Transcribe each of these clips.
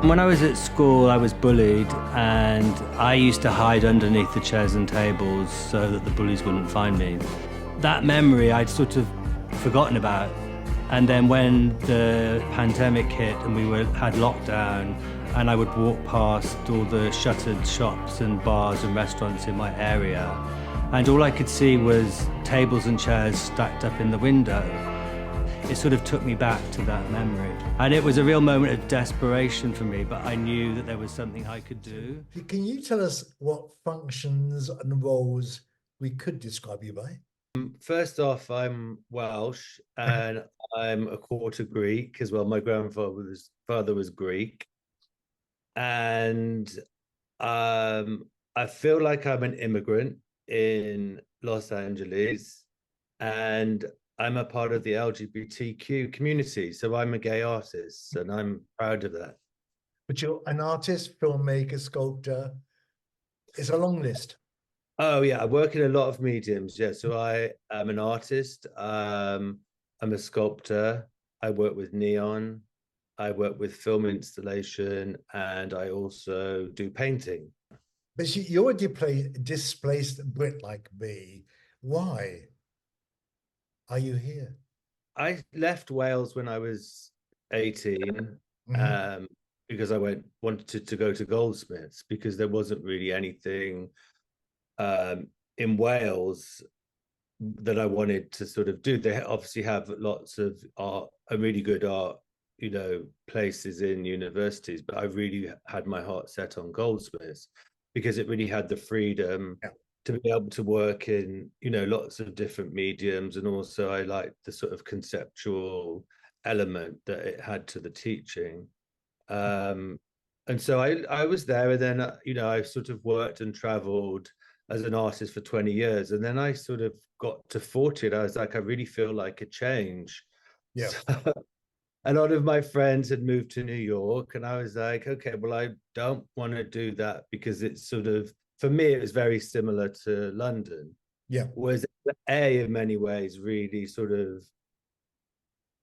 When I was at school, I was bullied, and I used to hide underneath the chairs and tables so that the bullies wouldn't find me. That memory I'd sort of forgotten about. And then when the pandemic hit and had lockdown, and I would walk past all the shuttered shops and bars and restaurants in my area, and all I could see was tables and chairs stacked up in the window. It sort of took me back to that memory. And it was a real moment of desperation for me, but I knew that there was something I could do. Can you tell us what functions and roles we could describe you by? First off, I'm Welsh and I'm a quarter Greek as well. My grandfather's father was Greek. And I feel like I'm an immigrant in Los Angeles, and I'm a part of the LGBTQ community. So I'm a gay artist, and I'm proud of that. But you're an artist, filmmaker, sculptor. It's a long list. Oh yeah, I work in a lot of mediums. Yeah, so I am an artist. I'm a sculptor. I work with neon. I work with film installation, and I also do painting. But you're a displaced Brit like me. Why are you here? I left Wales when I was 18 because I wanted to go to Goldsmiths because there wasn't really anything in Wales that I wanted to sort of do. They obviously have lots of art, a really good art, places in universities, but I really had my heart set on Goldsmiths because it really had the freedom to be able to work in, lots of different mediums. And also I liked the sort of conceptual element that it had to the teaching. And so I was there, and then, I sort of worked and traveled as an artist for 20 years. And then I sort of got to 40 and I was like, I really feel like a change. Yeah. So, a lot of my friends had moved to New York, and I was like, okay, well, I don't want to do that because it's sort of, for me, it was very similar to London. Yeah. Whereas LA, in many ways, really sort of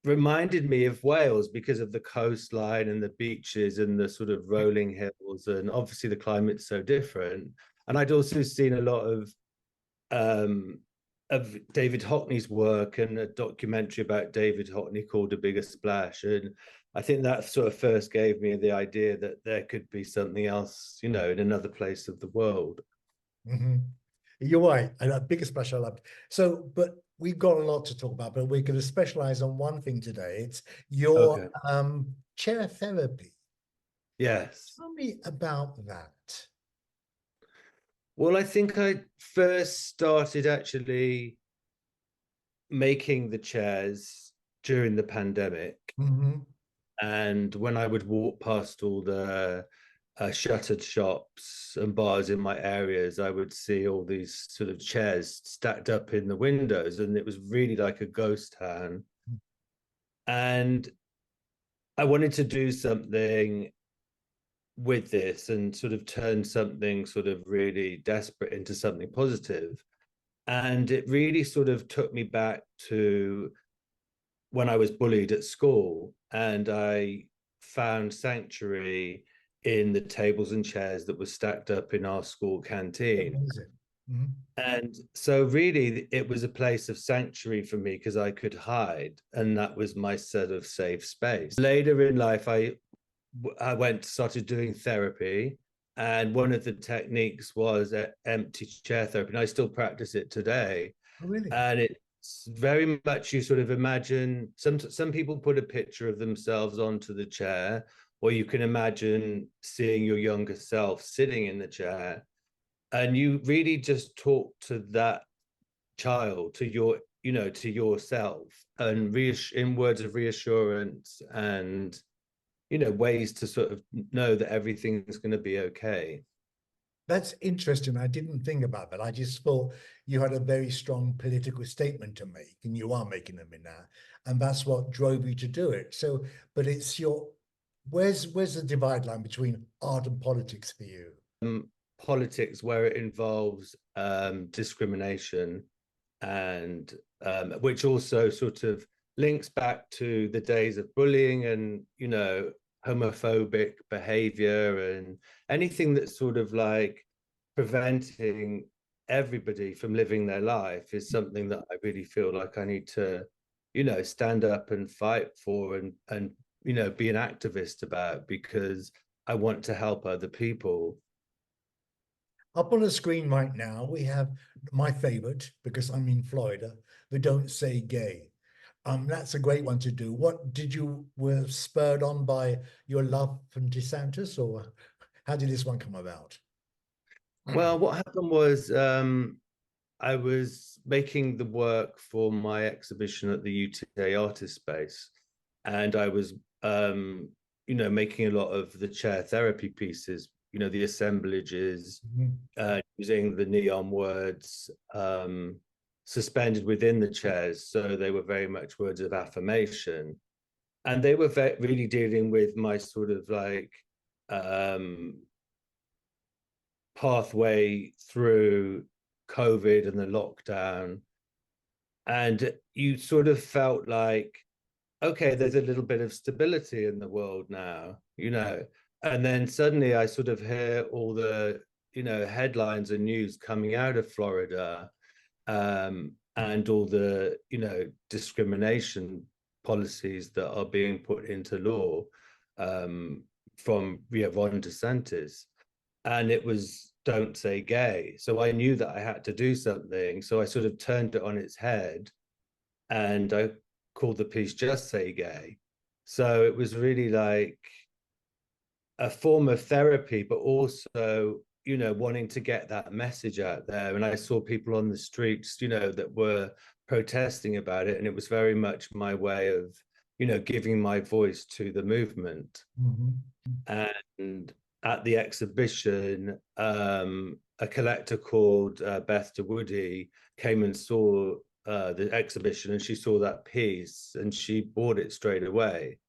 reminded me of Wales because of the coastline and the beaches and the sort of rolling hills, and obviously the climate's so different. And I'd also seen a lot of David Hockney's work and a documentary about David Hockney called A Bigger Splash. And I think that sort of first gave me the idea that there could be something else, in another place of the world. You're right. And A Bigger Splash I loved. So, but we've got a lot to talk about, but we're going to specialize on one thing today. It's your chair therapy. Yes. Tell me about that. Well, I think I first started actually making the chairs during the pandemic. And when I would walk past all the shuttered shops and bars in my areas, I would see all these sort of chairs stacked up in the windows, and it was really like a ghost town. And I wanted to do something with this and sort of turn something sort of really desperate into something positive. And it really sort of took me back to when I was bullied at school, and I found sanctuary in the tables and chairs that were stacked up in our school canteen. And so really it was a place of sanctuary for me because I could hide, and that was my sort of safe space. Later in life, I started doing therapy, and one of the techniques was empty chair therapy, and I still practice it today. Oh, really? And it's very much, you sort of imagine, some people put a picture of themselves onto the chair, or you can imagine seeing your younger self sitting in the chair, and you really just talk to that child, to your, to yourself, and in words of reassurance and ways to sort of know that everything's going to be okay. That's interesting. I didn't think about that. I just thought you had a very strong political statement to make, and you are making them in that, and that's what drove you to do it. So, but it's where's the divide line between art and politics for you? Politics, where it involves discrimination, and which also sort of links back to the days of bullying and homophobic behavior and anything that's sort of like preventing everybody from living their life is something that I really feel like I need to, you know, stand up and fight for and you know, be an activist about, because I want to help other people. Up on the screen right now, we have my favorite, because I'm in Florida, the Don't Say Gay. That's a great one to do. What did you were spurred on by your love from DeSantis, or how did this one come about? Well, what happened was I was making the work for my exhibition at the UTA Artist Space, and I was, you know, making a lot of the chair therapy pieces, you know, the assemblages, using the neon words suspended within the chairs. So they were very much words of affirmation. And they were really dealing with my sort of like pathway through COVID and the lockdown. And you sort of felt like, okay, there's a little bit of stability in the world now, you know. And then suddenly I sort of hear all the, you know, headlines and news coming out of Florida, and all the, you know, discrimination policies that are being put into law, from Ron DeSantis. And it was Don't Say Gay. So I knew that I had to do something. So I sort of turned it on its head, and I called the piece Just Say Gay. So it was really like a form of therapy, but also, you know, wanting to get that message out there. And I saw people on the streets, you know, that were protesting about it. And it was very much my way of, you know, giving my voice to the movement. And at the exhibition, a collector called Beth DeWoody came and saw the exhibition, and she saw that piece and she bought it straight away.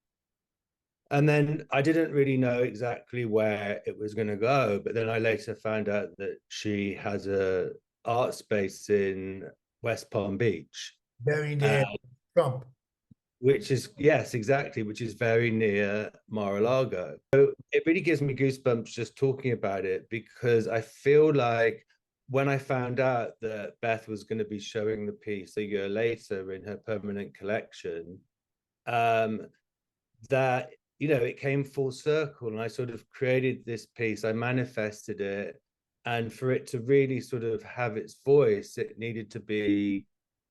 And then I didn't really know exactly where it was going to go, but then I later found out that she has a art space in West Palm Beach, Very near Trump. which is, yes, exactly, which is very near Mar-a-Lago. So it really gives me goosebumps just talking about it, because I feel like when I found out that Beth was going to be showing the piece a year later in her permanent collection, that, you know, it came full circle, and I sort of created this piece, I manifested it, and for it to really sort of have its voice, it needed to be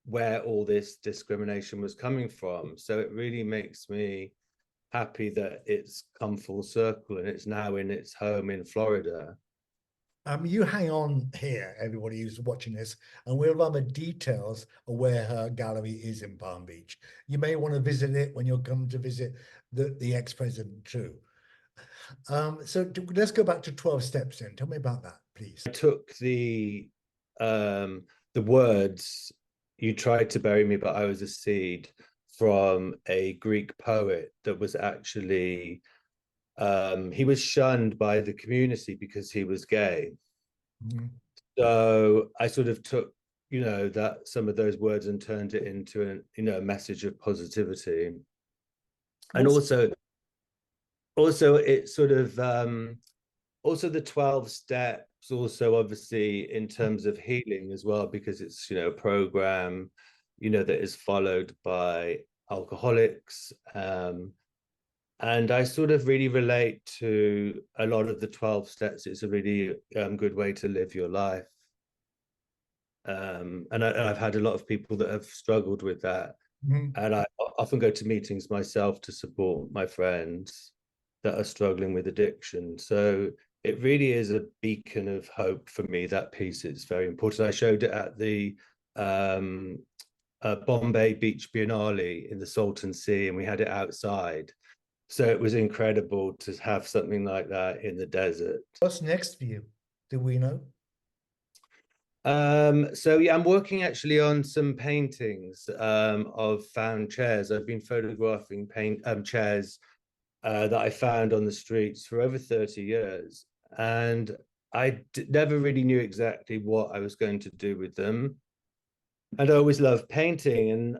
where all this discrimination was coming from. So it really makes me happy that it's come full circle and it's now in its home in Florida. You hang on here, everybody who's watching this, and we'll run the details of where her gallery is in Palm Beach. You may want to visit it when you're coming to visit the ex-president too. So let's go back to 12 steps then. Tell me about that, please. I took the words, "You tried to bury me, but I was a seed," from a Greek poet that was actually, he was shunned by the community because he was gay. So I sort of took, you know, that some of those words and turned it into a, you know, a message of positivity. And also it's sort of, also the 12 steps, also obviously in terms of healing as well, because it's, you know, a program, you know, that is followed by alcoholics. And I sort of really relate to a lot of the 12 steps. It's a really good way to live your life. And I've had a lot of people that have struggled with that. And I often go to meetings myself to support my friends that are struggling with addiction. So it really is a beacon of hope for me. That piece is very important. I showed it at the Bombay Beach Biennale in the Salton Sea, and we had it outside. So it was incredible to have something like that in the desert. What's next for you? Do we know? So yeah, I'm working actually on some paintings of found chairs. I've been photographing chairs that I found on the streets for over 30 years. And I never really knew exactly what I was going to do with them. And I always loved painting, and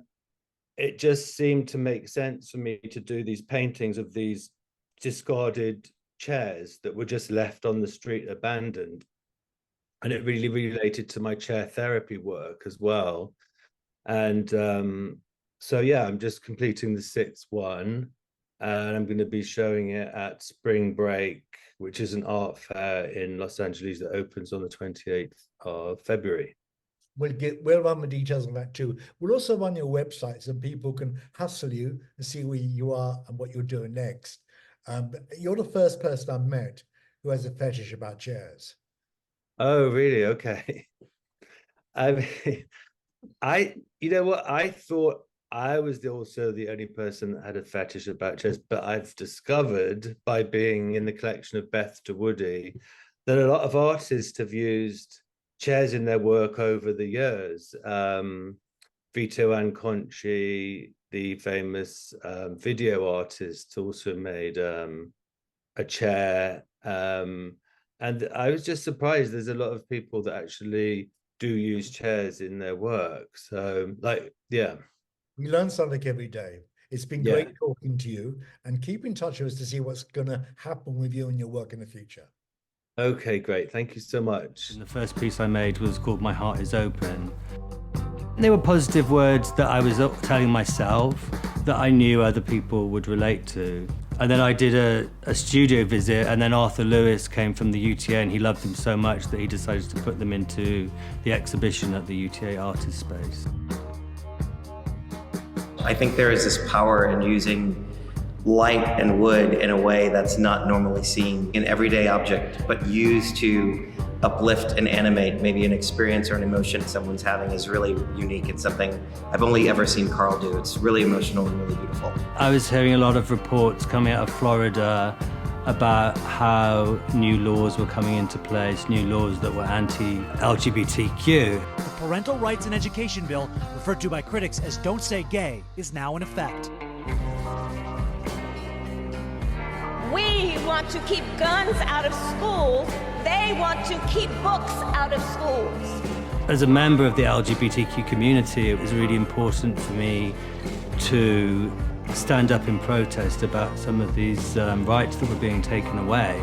it just seemed to make sense for me to do these paintings of these discarded chairs that were just left on the street abandoned. And it really related to my chair therapy work as well. And so, yeah, I'm just completing the 6th one, and I'm going to be showing it at Spring Break, which is an art fair in Los Angeles that opens on the 28th of February. We'll run the details on that too. We'll also run your website so people can hustle you and see where you are and what you're doing next. You're the first person I've met who has a fetish about chairs. Oh, really? Okay. I mean, you know what? I thought I was also the only person that had a fetish about chairs, but I've discovered by being in the collection of Beth to Woody that a lot of artists have used chairs in their work over the years. Vito Anconci, the famous video artist, also made a chair. And I was just surprised there's a lot of people that actually do use chairs in their work. So, like, yeah. We learn something every day. It's been great talking to you, and keep in touch with us to see what's going to happen with you and your work in the future. Okay, great. Thank you so much. And the first piece I made was called My Heart is Open. And they were positive words that I was telling myself that I knew other people would relate to. And then I did a studio visit, and then Arthur Lewis came from the UTA, and he loved them so much that he decided to put them into the exhibition at the UTA Artist Space. I think there is this power in using light and wood in a way that's not normally seen in everyday object, but used to uplift and animate maybe an experience or an emotion someone's having is really unique. It's something I've only ever seen Carl do. It's really emotional and really beautiful. I was hearing a lot of reports coming out of Florida about how new laws were coming into place, new laws that were anti-LGBTQ. The Parental Rights and Education Bill, referred to by critics as Don't Say Gay, is now in effect. We want to keep guns out of schools. They want to keep books out of schools. As a member of the LGBTQ community, it was really important for me to stand up in protest about some of these rights that were being taken away.